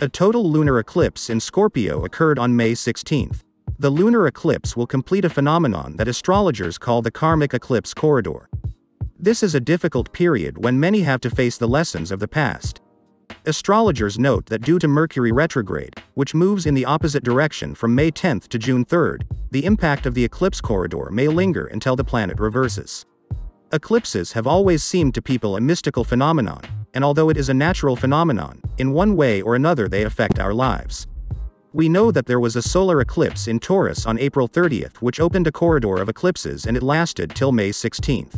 A total lunar eclipse in Scorpio occurred on May 16. The lunar eclipse will complete a phenomenon that astrologers call the karmic eclipse corridor. This is a difficult period when many have to face the lessons of the past. Astrologers note that due to Mercury retrograde, which moves in the opposite direction from May 10 to June 3, the impact of the eclipse corridor may linger until the planet reverses. Eclipses have always seemed to people a mystical phenomenon, and although it is a natural phenomenon, in one way or another they affect our lives. We know that there was a solar eclipse in Taurus on April 30, which opened a corridor of eclipses, and it lasted till May 16.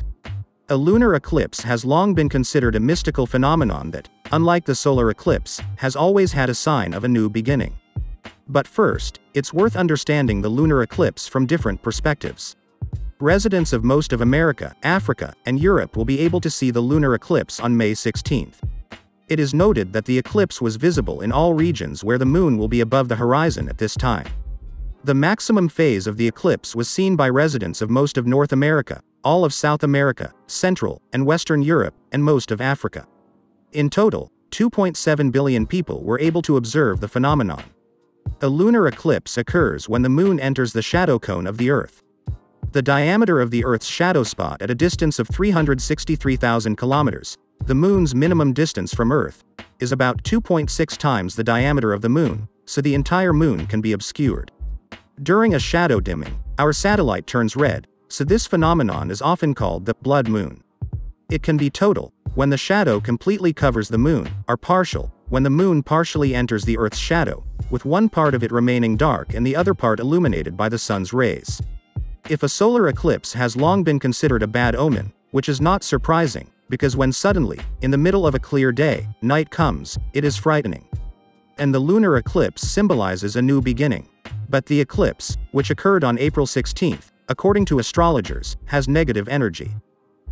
A lunar eclipse has long been considered a mystical phenomenon that, unlike the solar eclipse, has always had a sign of a new beginning. But first, it's worth understanding the lunar eclipse from different perspectives. Residents of most of America, Africa, and Europe will be able to see the lunar eclipse on May 16. It is noted that the eclipse was visible in all regions where the moon will be above the horizon at this time. The maximum phase of the eclipse was seen by residents of most of North America, all of South America, Central and Western Europe, and most of Africa. In total, 2.7 billion people were able to observe the phenomenon. A lunar eclipse occurs when the moon enters the shadow cone of the Earth. The diameter of the Earth's shadow spot at a distance of 363,000 kilometers, the moon's minimum distance from Earth, is about 2.6 times the diameter of the moon, so the entire moon can be obscured. During a shadow dimming, our satellite turns red, so this phenomenon is often called the blood moon. It can be total, when the shadow completely covers the moon, or partial, when the moon partially enters the Earth's shadow, with one part of it remaining dark and the other part illuminated by the sun's rays. If a solar eclipse has long been considered a bad omen, which is not surprising, because when suddenly, in the middle of a clear day, night comes, it is frightening. And the lunar eclipse symbolizes a new beginning. But the eclipse, which occurred on April 16, according to astrologers, has negative energy.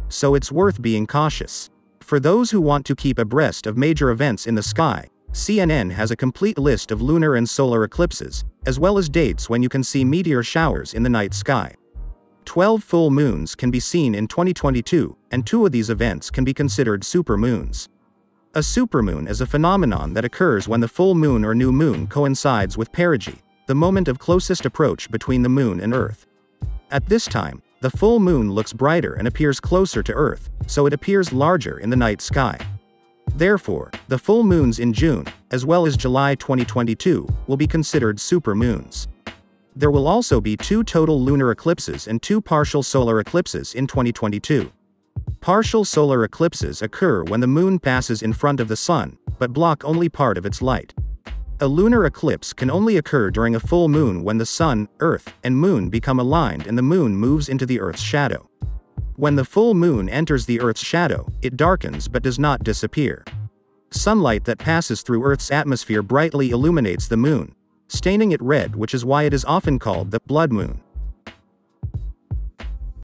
So it's worth being cautious. For those who want to keep abreast of major events in the sky, CNN has a complete list of lunar and solar eclipses, as well as dates when you can see meteor showers in the night sky. 12 full moons can be seen in 2022, and 2 of these events can be considered supermoons. A supermoon is a phenomenon that occurs when the full moon or new moon coincides with perigee, the moment of closest approach between the moon and Earth. At this time, the full moon looks brighter and appears closer to Earth, so it appears larger in the night sky. Therefore, the full moons in June, as well as July 2022, will be considered supermoons. There will also be 2 total lunar eclipses and 2 partial solar eclipses in 2022. Partial solar eclipses occur when the moon passes in front of the sun, but block only part of its light. A lunar eclipse can only occur during a full moon when the sun, Earth, and moon become aligned and the moon moves into the Earth's shadow. When the full moon enters the Earth's shadow, it darkens but does not disappear. Sunlight that passes through Earth's atmosphere brightly illuminates the moon, staining it red, which is why it is often called the blood moon.